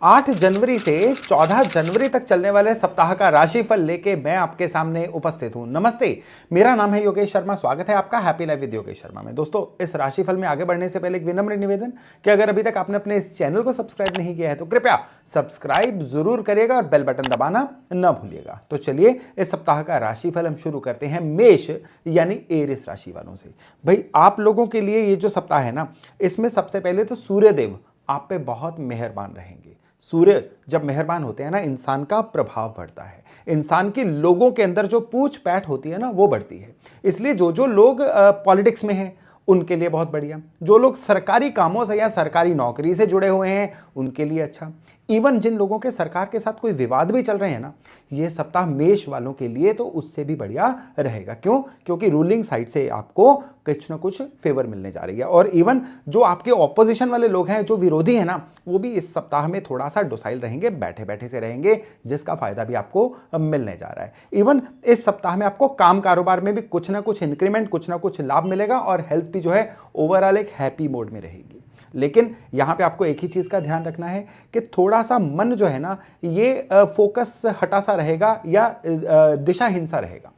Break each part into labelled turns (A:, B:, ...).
A: 8 जनवरी से 14 जनवरी तक चलने वाले सप्ताह का राशिफल लेके मैं आपके सामने उपस्थित हूं। नमस्ते, मेरा नाम है योगेश शर्मा। स्वागत है आपका happy life with Yogesh Sharma में। दोस्तों, इस राशिफल में आगे बढ़ने से पहले एक विनम्र निवेदन कि अगर अभी तक आपने अपने इस चैनल को सब्सक्राइब नहीं किया है तो कृपया सब्सक्राइब जरूर करिएगा और बेल बटन दबाना न भूलिएगा। तो चलिए इस सप्ताह का राशिफल हम शुरू करते हैं मेष यानी एरिस राशि वालों से। भाई, आप लोगों के लिए ये जो सप्ताह है ना, इसमें सबसे पहले तो सूर्यदेव आप पे बहुत मेहरबान रहेंगे। सूर्य जब मेहरबान होते हैं ना, इंसान का प्रभाव बढ़ता है, इंसान की लोगों के अंदर जो पूछ पैठ होती है ना वो बढ़ती है। इसलिए जो लोग पॉलिटिक्स में हैं उनके लिए बहुत बढ़िया, जो लोग सरकारी कामों से या सरकारी नौकरी से जुड़े हुए हैं उनके लिए अच्छा, इवन जिन लोगों के सरकार के साथ कोई विवाद भी चल रहे हैं ना, ये सप्ताह मेष वालों के लिए तो उससे भी बढ़िया रहेगा। क्यों? क्योंकि रूलिंग साइड से आपको कुछ ना कुछ फेवर मिलने जा रही है। और इवन जो आपके ऑपोजिशन वाले लोग हैं, जो विरोधी हैं ना, वो भी इस सप्ताह में थोड़ा सा डोसाइल रहेंगे, बैठे बैठे से रहेंगे, जिसका फायदा भी आपको मिलने जा रहा है। इवन इस सप्ताह में आपको काम कारोबार में भी कुछ ना कुछ इंक्रीमेंट, कुछ ना कुछ लाभ मिलेगा और हेल्थ भी जो है ओवरऑल एक हैप्पी मोड में रहेगी। लेकिन यहां पे आपको एक ही चीज का ध्यान रखना है कि थोड़ा सा मन जो है ना, ये फोकस हटा सा रहेगा या दिशाहीन सा रहेगा।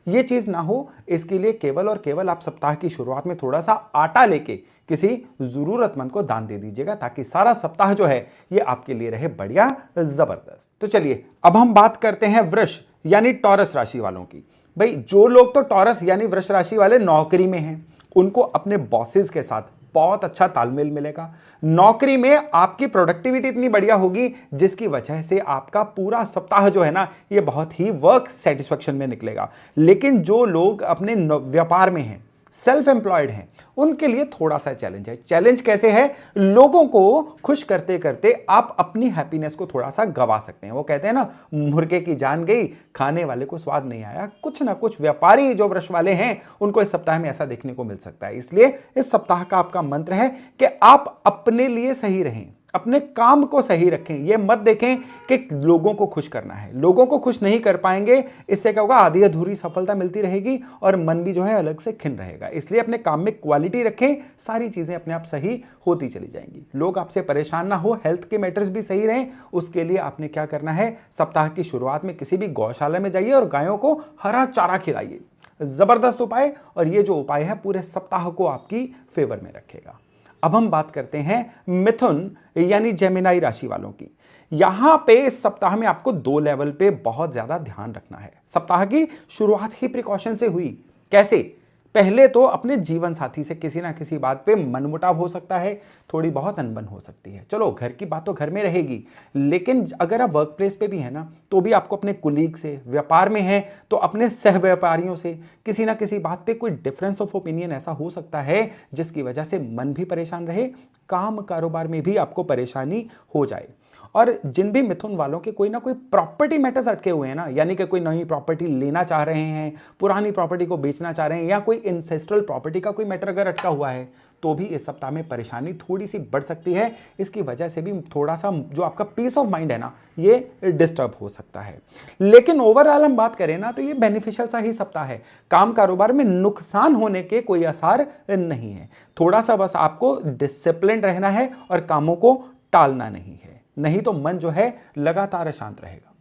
A: ये चीज ना हो, इसके लिए केवल और केवल आप सप्ताह की शुरुआत में थोड़ा सा आटा लेके किसी जरूरतमंद को दान दे दीजिएगा, ताकि सारा सप्ताह जो है ये आपके लिए रहे बढ़िया जबरदस्त। तो चलिए अब हम बात करते हैं वृष यानी टॉरस राशि वालों की। भाई, जो लोग तो टॉरस यानी वृष राशि वाले नौकरी में हैं, उनको अपने बॉसेस के साथ बहुत अच्छा तालमेल मिलेगा। नौकरी में आपकी प्रोडक्टिविटी इतनी बढ़िया होगी जिसकी वजह से आपका पूरा सप्ताह जो है ना, ये बहुत ही वर्क सेटिस्फेक्शन में निकलेगा। लेकिन जो लोग अपने व्यापार में हैं, सेल्फ एम्प्लॉयड हैं, उनके लिए थोड़ा सा चैलेंज है। चैलेंज कैसे है? लोगों को खुश करते करते आप अपनी हैप्पीनेस को थोड़ा सा गवा सकते हैं। वो कहते हैं ना, मुर्गे की जान गई, खाने वाले को स्वाद नहीं आया। कुछ ना कुछ व्यापारी जो वृष वाले हैं, उनको इस सप्ताह में ऐसा देखने को मिल सकता है। इसलिए इस सप्ताह का आपका मंत्र है कि आप अपने लिए सही रहें, अपने काम को सही रखें। यह मत देखें कि लोगों को खुश करना है। लोगों को खुश नहीं कर पाएंगे, इससे क्या होगा? आधी अधूरी सफलता मिलती रहेगी और मन भी जो है अलग से खिन रहेगा। इसलिए अपने काम में क्वालिटी रखें, सारी चीजें अपने आप सही होती चली जाएंगी। लोग आपसे परेशान ना हो, हेल्थ के मैटर्स भी सही रहें। उसके लिए आपने क्या करना है? सप्ताह की शुरुआत में किसी भी गौशाला में जाइए और गायों को हरा चारा खिलाइए। जबरदस्त उपाय, और ये जो उपाय है पूरे सप्ताह को आपकी फेवर में रखेगा। अब हम बात करते हैं मिथुन यानी जेमिनाई राशि वालों की। यहां पे इस सप्ताह में आपको 2 लेवल पे बहुत ज्यादा ध्यान रखना है। सप्ताह की शुरुआत ही प्रिकॉशन से हुई। कैसे? पहले तो अपने जीवन साथी से किसी ना किसी बात पे मनमुटाव हो सकता है, थोड़ी बहुत अनबन हो सकती है। चलो, घर की बात तो घर में रहेगी, लेकिन अगर आप वर्क प्लेस पे भी है ना, तो भी आपको अपने कुलीग से, व्यापार में है तो अपने सह व्यापारियों से किसी ना किसी बात पे कोई डिफरेंस ऑफ ओपिनियन ऐसा हो सकता है जिसकी वजह से मन भी परेशान रहे, काम कारोबार में भी आपको परेशानी हो जाए। और जिन भी मिथुन वालों के कोई ना कोई प्रॉपर्टी मैटर्स अटके हुए हैं ना, यानी कि कोई नई प्रॉपर्टी लेना चाह रहे हैं, पुरानी प्रॉपर्टी को बेचना चाह रहे हैं, या कोई इंसेस्ट्रल प्रॉपर्टी का कोई मैटर अगर अटका हुआ है, तो भी इस सप्ताह में परेशानी थोड़ी सी बढ़ सकती है। इसकी वजह से भी थोड़ा सा जो आपका पीस ऑफ माइंड है ना, ये डिस्टर्ब हो सकता है। लेकिन ओवरऑल हम बात करें ना, तो ये बेनिफिशियल सा ही सप्ताह है। काम कारोबार में नुकसान होने के कोई आसार नहीं है। थोड़ा सा बस आपको डिसिप्लिन रहना है और कामों को टालना नहीं है, नहीं तो मन जो है लगातार अशांत रहेगा।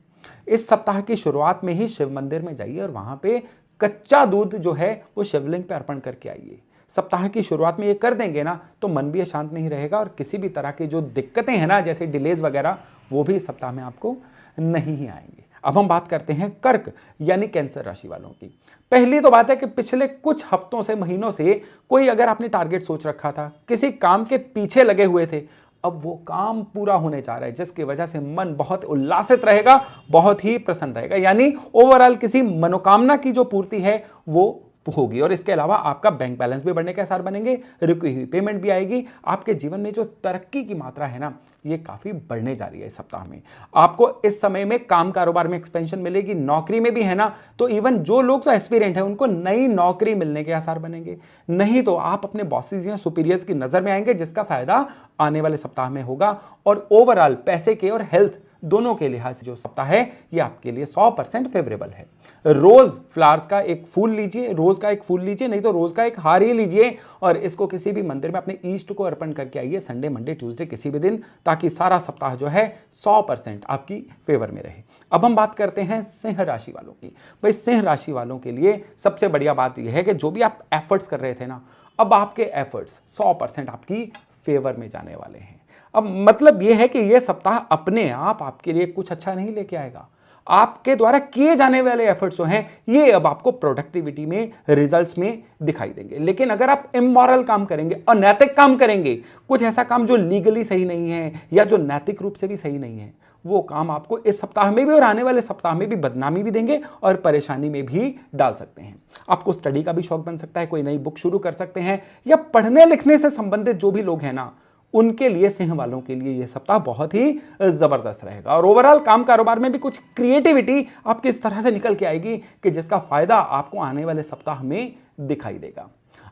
A: इस सप्ताह की शुरुआत में ही शिव मंदिर में जाइए और वहां पे कच्चा दूध जो है वो शिवलिंग पे अर्पण करके आइए। सप्ताह की शुरुआत में ये कर देंगे ना, तो मन भी अशांत नहीं रहेगा और किसी भी तरह की जो दिक्कतें हैं ना, जैसे डिलेज वगैरह, वो भी इस सप्ताह में आपको नहीं ही आएंगे। अब हम बात करते हैं कर्क यानी कैंसर राशि वालों की। पहली तो बात है कि पिछले कुछ हफ्तों से, महीनों से कोई अगर आपने टारगेट सोच रखा था, किसी काम के पीछे लगे हुए थे, अब वो काम पूरा होने जा रहा है, जिसकी वजह से मन बहुत उल्लासित रहेगा, बहुत ही प्रसन्न रहेगा। यानी ओवरऑल किसी मनोकामना की जो पूर्ति है वो होगी। और इसके अलावा आपका बैंक बैलेंस भी बढ़ने के आसार बनेंगे, रुकी हुई पेमेंट भी आएगी। आपके जीवन में जो तरक्की की मात्रा है ना, ये काफी बढ़ने जा रही है इस सप्ताह में। आपको इस समय में काम कारोबार में एक्सपेंशन मिलेगी। नौकरी में भी है ना, तो इवन जो लोग तो एस्पिरेंट हैं, उनको नई नौकरी मिलने के आसार बनेंगे। नहीं तो आप अपने बॉसेस या सुपीरियर्स की नजर में आएंगे, जिसका फायदा आने वाले सप्ताह में होगा। और ओवरऑल पैसे के और हेल्थ दोनों के लिहाज से जो सप्ताह है ये आपके लिए 100% फेवरेबल है। रोज फ्लावर्स का एक फूल लीजिए, रोज का एक फूल लीजिए, नहीं तो रोज का एक हार ही लीजिए और इसको किसी भी मंदिर में अपने ईष्ट को अर्पण करके आइए संडे, मंडे, ट्यूसडे किसी भी दिन, ताकि सारा सप्ताह जो है 100% आपकी फेवर में रहे। अब हम बात करते हैं सिंह राशि वालों की। भाई सिंह राशि वालों के लिए सबसे बढ़िया बात यह है कि जो भी आप एफर्ट्स कर रहे थे ना, अब आपके एफर्ट्स 100% आपकी फेवर में जाने वाले हैं। अब मतलब यह है कि यह सप्ताह अपने आप आपके लिए कुछ अच्छा नहीं लेके आएगा, आपके द्वारा किए जाने वाले एफर्ट्स जो हैं ये अब आपको प्रोडक्टिविटी में, रिजल्ट्स में दिखाई देंगे। लेकिन अगर आप इमोरल काम करेंगे, अनैतिक काम करेंगे, कुछ ऐसा काम जो लीगली सही नहीं है या जो नैतिक रूप से भी सही नहीं है, वो काम आपको इस सप्ताह में भी और आने वाले सप्ताह में भी बदनामी भी देंगे और परेशानी में भी डाल सकते हैं। आपको स्टडी का भी शौक बन सकता है, कोई नई बुक शुरू कर सकते हैं, या पढ़ने लिखने से संबंधित जो भी लोग हैं ना, उनके लिए, सिंह वालों के लिए यह सप्ताह बहुत ही जबरदस्त रहेगा। और ओवरऑल काम कारोबार में भी कुछ क्रिएटिविटी आपकी इस तरह से निकल के आएगी कि जिसका फायदा आपको आने वाले सप्ताह में दिखाई देगा।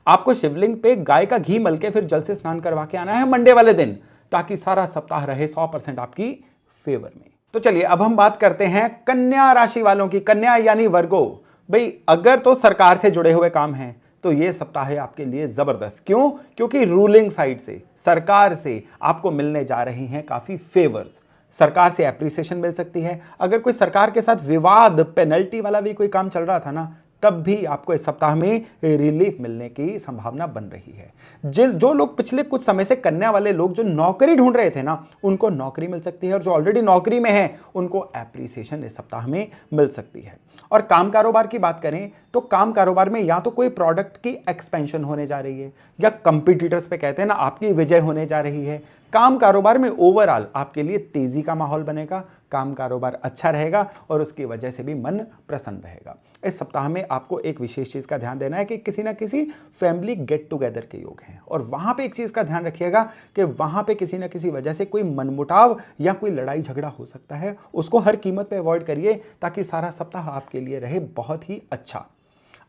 A: आपको शिवलिंग पे गाय का घी मल के फिर जल से स्नान करवा के आना है मंडे वाले दिन, ताकि सारा सप्ताह रहे 100% आपकी फेवर में। तो चलिए अब हम बात करते हैं कन्या राशि वालों की। कन्या यानी वर्गो। भाई अगर तो सरकार से जुड़े हुए काम हैं तो ये सप्ताह है आपके लिए जबरदस्त। क्यों? क्योंकि रूलिंग साइड से, सरकार से आपको मिलने जा रही हैं काफी फेवर्स। सरकार से एप्रिसिएशन मिल सकती है। अगर कोई सरकार के साथ विवाद, पेनल्टी वाला भी कोई काम चल रहा था ना, तब भी आपको इस सप्ताह में रिलीफ मिलने की संभावना बन रही है। जो लोग पिछले कुछ समय से, कन्या वाले लोग जो नौकरी ढूंढ रहे थे ना, उनको नौकरी मिल सकती है, और जो ऑलरेडी नौकरी में है उनको एप्रिसिएशन इस सप्ताह में मिल सकती है। और काम कारोबार की बात करें तो काम कारोबार में या तो कोई प्रोडक्ट की एक्सपेंशन होने जा रही है, या कंपटीटर्स पे कहते हैं ना आपकी विजय होने जा रही है। काम कारोबार में ओवरऑल आपके लिए तेजी का माहौल बनेगा, काम कारोबार अच्छा रहेगा और उसकी वजह से भी मन प्रसन्न रहेगा। इस सप्ताह में आपको एक विशेष चीज का ध्यान देना है कि किसी ना किसी फैमिली गेट टुगेदर के योग हैं, और वहां पे एक चीज का ध्यान रखिएगा कि वहां पे किसी ना किसी वजह से कोई मनमुटाव या कोई लड़ाई झगड़ा हो सकता है, उसको हर कीमत पे अवॉइड करिए, ताकि सारा सप्ताह आपके लिए रहे बहुत ही अच्छा।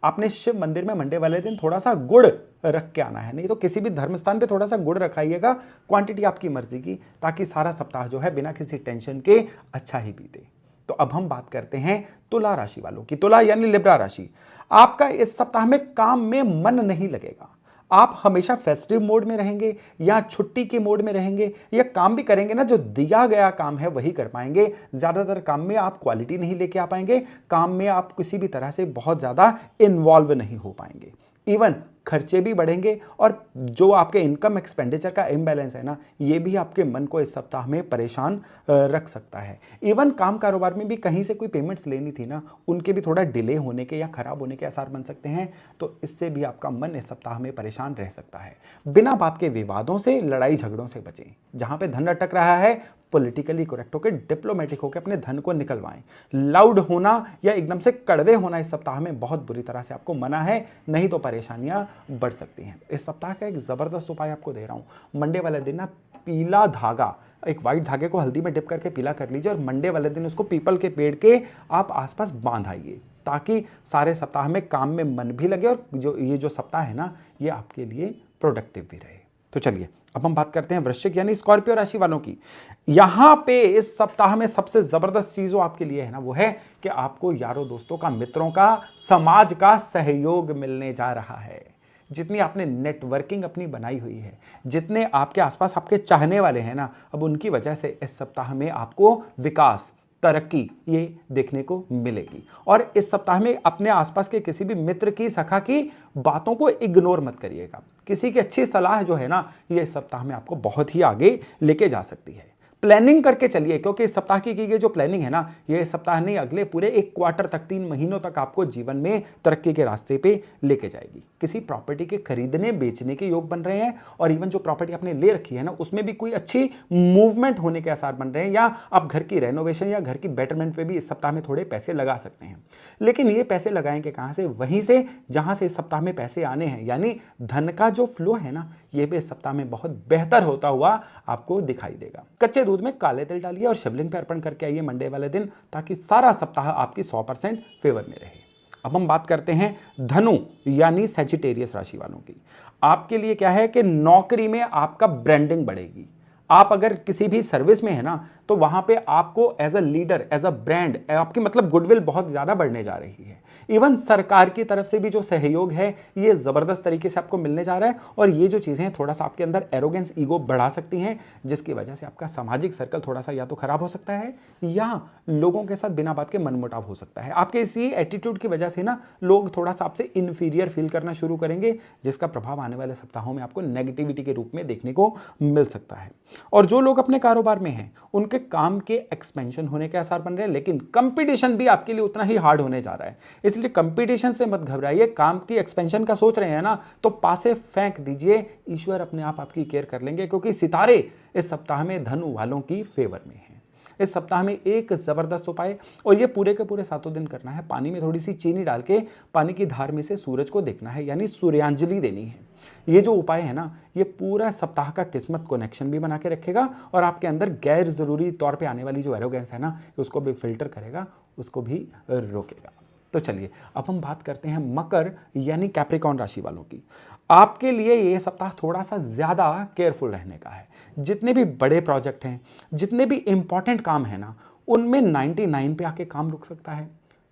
A: आपने शिव मंदिर में मंडे वाले दिन थोड़ा सा गुड़ रख के आना है, नहीं तो किसी भी धर्म स्थान पे थोड़ा सा गुड़ रखाइएगा, क्वांटिटी आपकी मर्जी की, ताकि सारा सप्ताह जो है बिना किसी टेंशन के अच्छा ही बीते। तो अब हम बात करते हैं तुला राशि वालों की। तुला यानी लिब्रा राशि। आपका इस सप्ताह में काम में मन नहीं लगेगा। आप हमेशा फेस्टिव मोड में रहेंगे या छुट्टी के मोड में रहेंगे, या काम भी करेंगे ना, जो दिया गया काम है वही कर पाएंगे। ज्यादातर काम में आप क्वालिटी नहीं लेके आ पाएंगे, काम में आप किसी भी तरह से बहुत ज्यादा इन्वॉल्व नहीं हो पाएंगे। इवन खर्चे भी बढ़ेंगे, और जो आपके इनकम एक्सपेंडिचर का इम्बैलेंस है ना, ये भी आपके मन को इस सप्ताह में परेशान रख सकता है। इवन काम कारोबार में भी कहीं से कोई पेमेंट्स लेनी थी ना, उनके भी थोड़ा डिले होने के या खराब होने के आसार बन सकते हैं, तो इससे भी आपका मन इस सप्ताह में परेशान रह सकता है। बिना बात के विवादों से, लड़ाई झगड़ों से बचें। जहां पे धन अटक रहा है, पॉलिटिकली करेक्ट होकर, डिप्लोमेटिक होकर अपने धन को निकलवाएं। लाउड होना या एकदम से कड़वे होना इस सप्ताह में बहुत बुरी तरह से आपको मना है, नहीं तो परेशानियां बढ़ सकती हैं। इस सप्ताह का एक जबरदस्त उपाय आपको दे रहा हूं। मंडे वाले दिन ना पीला धागा, एक व्हाइट धागे को हल्दी में डिप करके पीला कर लीजिए, और मंडे वाले दिन उसको पीपल के पेड़ के आप आसपास बांध आइए, ताकि सारे सप्ताह में काम में मन भी लगे और जो सप्ताह है ना, ये आपके लिए प्रोडक्टिव भी रहे। तो चलिए अब हम बात करते हैं वृश्चिक यानी स्कॉर्पियो राशि वालों की। यहां पे इस सप्ताह में सबसे जबरदस्त चीज जो आपके लिए है ना, वो है कि आपको यारों दोस्तों का, मित्रों का, समाज का सहयोग मिलने जा रहा है। जितनी आपने नेटवर्किंग अपनी बनाई हुई है, जितने आपके आसपास आपके चाहने वाले हैं ना, अब उनकी वजह से इस सप्ताह में आपको विकास, तरक्की ये देखने को मिलेगी। और इस सप्ताह में अपने आसपास के किसी भी मित्र की, सखा की बातों को इग्नोर मत करिएगा। किसी की अच्छी सलाह जो है ना, ये इस सप्ताह में आपको बहुत ही आगे लेके जा सकती है। प्लानिंग करके चलिए, क्योंकि इस सप्ताह की गई जो प्लानिंग है ना, ये इस सप्ताह नहीं, अगले पूरे एक क्वार्टर तक, 3 महीनों तक आपको जीवन में तरक्की के रास्ते पे लेके जाएगी। किसी प्रॉपर्टी के खरीदने बेचने के योग बन रहे हैं, और इवन जो प्रॉपर्टी आपने ले रखी है ना, उसमें भी कोई अच्छी मूवमेंट होने के आसार बन रहे हैं, या आप घर की रेनोवेशन या घर की बेटरमेंट पे भी इस सप्ताह में थोड़े पैसे लगा सकते हैं। लेकिन ये पैसे लगाएंगे कहां से? वहीं से जहां से इस सप्ताह में पैसे आने हैं, यानी धन का जो फ्लो है ना, ये भी इस सप्ताह में बहुत बेहतर होता हुआ आपको दिखाई देगा। कच्चे दूध में काले तिल डालिए और शिवलिंग पे अर्पण करके आइए मंडे वाले दिन, ताकि सारा सप्ताह आपकी 100% फेवर में रहे। अब हम बात करते हैं धनु यानी सैजिटेरियस राशि वालों की। आपके लिए क्या है कि नौकरी में आपका ब्रांडिंग बढ़ेगी, आप अगर किसी भी सर्विस में है ना, तो वहां पे आपको as a leader, as a brand, आपकी मतलब गुडविल बहुत ज्यादा बढ़ने जा रही है। इवन सरकार की तरफ से भी जो सहयोग है ये जबरदस्त तरीके से आपको मिलने जा रहा है, और ये जो चीजें थोड़ा सा आपके अंदर एरोगेंस, ईगो बढ़ा सकती हैं, जिसकी वजह से आपका सामाजिक सर्कल थोड़ा सा या तो खराब हो सकता है या लोगों के साथ बिना बात के मनमुटाव हो सकता है। आपके इसी एटीट्यूड की वजह से ना लोग थोड़ा सा आपसे इंफीरियर फील करना शुरू करेंगे, जिसका प्रभाव आने वाले सप्ताहों में आपको नेगेटिविटी के रूप में देखने को मिल सकता है। और जो लोग अपने कारोबार में हैं उनके काम के एक्सपेंशन होने के आसार बन रहे हैं, लेकिन कंपटीशन भी आपके लिए उतना ही हार्ड होने जा रहा है। इसलिए कंपटीशन से मत घबराइए। काम की एक्सपेंशन का सोच रहे हैं ना, तो पासे फेंक दीजिए, ईश्वर अपने आप आपकी केयर कर लेंगे, क्योंकि सितारे इस सप्ताह में धन वालों की फेवर में हैं। इस सप्ताह में एक जबरदस्त उपाय, और ये पूरे के पूरे 7 दिन करना है। पानी में थोड़ी सी चीनी डाल के पानी की धार में से सूरज को देखना है, यानी सूर्यांजलि देनी है। ये जो उपाय है ना, ये पूरा सप्ताह का किस्मत कनेक्शन भी बना के रखेगा, और आपके अंदर गैर जरूरी तौर पे आने वाली जो एरोगेंस है ना, उसको भी फिल्टर करेगा, उसको भी रोकेगा। तो चलिए अब हम बात करते हैं मकर यानी कैप्रिकॉर्न राशि वालों की। आपके लिए ये सप्ताह थोड़ा सा ज्यादा केयरफुल रहने का है। जितने भी बड़े प्रोजेक्ट हैं, जितने भी इंपॉर्टेंट काम है ना, उनमें 99 पे आके काम रुक सकता है।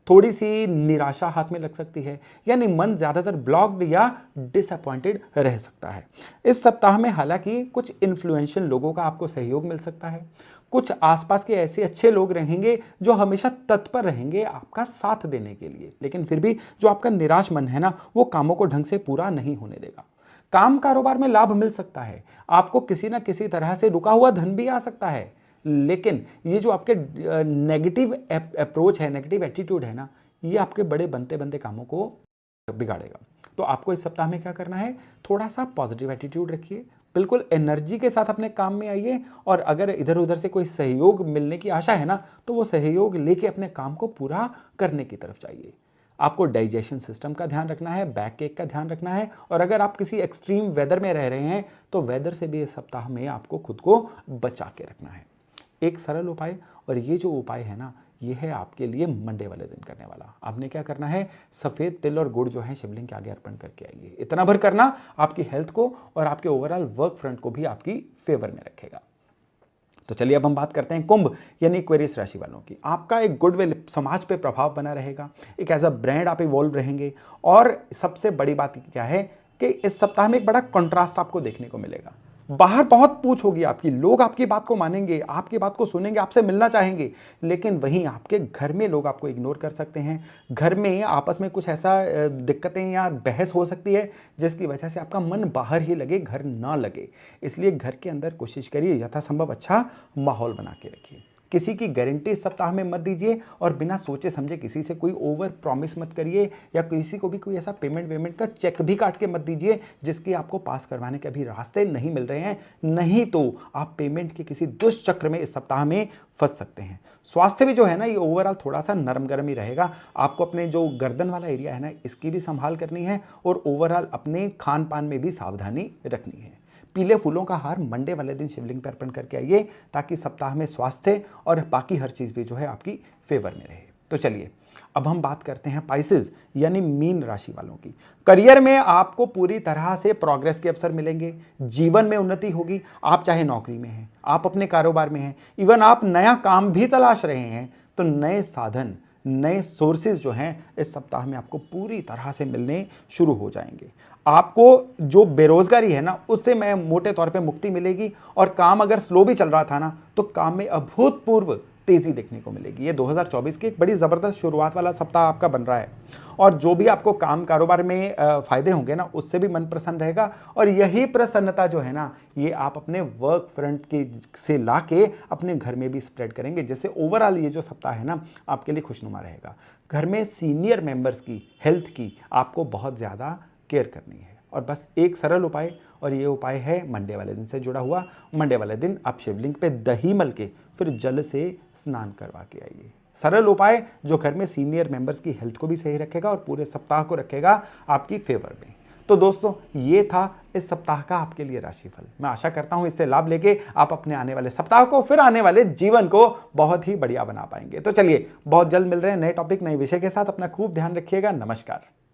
A: थोड़ी सी निराशा हाथ में लग सकती है, यानी मन ज्यादातर ब्लॉक्ड या डिसअपॉइंटेड रह सकता है। इस सप्ताह में हालांकि कुछ इन्फ्लुएंशियल लोगों का आपको सहयोग मिल सकता है। कुछ आसपास के ऐसे अच्छे लोग रहेंगे जो हमेशा तत्पर रहेंगे आपका साथ देने के लिए, लेकिन फिर भी जो आपका निराश मन है ना, वो कामों को ढंग से पूरा नहीं होने देगा। काम कारोबार में लाभ मिल सकता है, आपको किसी ना किसी तरह से रुका हुआ धन भी आ सकता है, लेकिन ये जो आपके नेगेटिव अप्रोच है, नेगेटिव एटीट्यूड है ना, ये आपके बड़े बनते बनते कामों को बिगाड़ेगा। तो आपको इस सप्ताह में क्या करना है, थोड़ा सा पॉजिटिव एटीट्यूड रखिए, बिल्कुल एनर्जी के साथ अपने काम में आइए, और अगर इधर उधर से कोई सहयोग मिलने की आशा है ना, तो वो सहयोग लेके अपने काम को पूरा करने की तरफ जाइए। आपको डाइजेशन सिस्टम का ध्यान रखना है, बैक केक का ध्यान रखना है, और अगर आप किसी एक्सट्रीम वेदर में रह रहे हैं तो वेदर से भी इस सप्ताह में आपको खुद को बचा के रखना है। एक सरल उपाय, और ये जो उपाय है ना, ये है आपके लिए मंडे वाले दिन करने वाला। आपने क्या करना है, सफेद तिल और गुड़ जो है शिवलिंग के आगे अर्पण करके आइए। इतना भर करना आपकी हेल्थ को और आपके ओवरऑल वर्क फ्रंट को भी आपकी फेवर में रखेगा। तो चलिए अब हम बात करते हैं कुंभ यानी एक्वेरियस राशि वालों की। आपका एक गुडविल समाज पे प्रभाव बना रहेगा, एक एज अ ब्रांड आप इवॉल्व रहेंगे, और सबसे बड़ी बात क्या है कि इस सप्ताह में एक बड़ा कंट्रास्ट आपको देखने को मिलेगा। बाहर बहुत पूछ होगी आपकी, लोग आपकी बात को मानेंगे, आपकी बात को सुनेंगे, आपसे मिलना चाहेंगे, लेकिन वहीं आपके घर में लोग आपको इग्नोर कर सकते हैं। घर में आपस में कुछ ऐसा दिक्कतें या बहस हो सकती है जिसकी वजह से आपका मन बाहर ही लगे, घर ना लगे। इसलिए घर के अंदर कोशिश करिए यथासंभव अच्छा माहौल बना के रखिए। किसी की गारंटी इस सप्ताह में मत दीजिए, और बिना सोचे समझे किसी से कोई ओवर प्रॉमिस मत करिए, या किसी को भी कोई ऐसा पेमेंट का चेक भी काट के मत दीजिए जिसके आपको पास करवाने के अभी रास्ते नहीं मिल रहे हैं, नहीं तो आप पेमेंट के किसी दुष्चक्र में इस सप्ताह में फंस सकते हैं। स्वास्थ्य भी जो है ना, ये ओवरऑल थोड़ा सा नरम गरम ही रहेगा। आपको अपने जो गर्दन वाला एरिया है ना, इसकी भी संभाल करनी है, और ओवरऑल अपने खान पान में भी सावधानी रखनी है। पीले फूलों का हार मंडे वाले दिन शिवलिंग पर अर्पण करके आइए, ताकि सप्ताह में स्वास्थ्य और बाकी हर चीज भी जो है आपकी फेवर में रहे। तो चलिए अब हम बात करते हैं पाइसेस यानी मीन राशि वालों की। करियर में आपको पूरी तरह से प्रोग्रेस के अवसर मिलेंगे, जीवन में उन्नति होगी। आप चाहे नौकरी में हैं, आप अपने कारोबार में हैं, इवन आप नया काम भी तलाश रहे हैं, तो नए साधन, नए सोर्सेज जो हैं इस सप्ताह में आपको पूरी तरह से मिलने शुरू हो जाएंगे। आपको जो बेरोजगारी है ना, उससे मैं मोटे तौर पे मुक्ति मिलेगी, और काम अगर स्लो भी चल रहा था ना, तो काम में अभूतपूर्व तेजी देखने को मिलेगी। ये 2024 की एक बड़ी जबरदस्त शुरुआत वाला सप्ताह आपका बन रहा है, और जो भी आपको काम कारोबार में फायदे होंगे ना, उससे भी मन प्रसन्न रहेगा। और यही प्रसन्नता जो है ना, ये आप अपने वर्क फ्रंट के से ला के अपने घर में भी स्प्रेड करेंगे, जिससे ओवरऑल ये जो सप्ताह है ना आपके लिए खुशनुमा रहेगा। घर में सीनियर मेंबर्स की हेल्थ की आपको बहुत ज़्यादा केयर करनी है। और बस एक सरल उपाय, और ये उपाय है मंडे वाले दिन से जुड़ा हुआ। मंडे वाले दिन आप शिवलिंग पे दही मल के फिर जल से स्नान करवा के आइए। सरल उपाय जो घर में सीनियर मेंबर्स की हेल्थ को भी सही रखेगा और पूरे सप्ताह को रखेगा आपकी फेवर में। तो दोस्तों, ये था इस सप्ताह का आपके लिए राशिफल। मैं आशा करता हूं इससे लाभ लेके आप अपने आने वाले सप्ताह को, फिर आने वाले जीवन को बहुत ही बढ़िया बना पाएंगे। तो चलिए बहुत जल्द मिल रहे हैं नए टॉपिक, नए विषय के साथ। अपना खूब ध्यान रखिएगा। नमस्कार।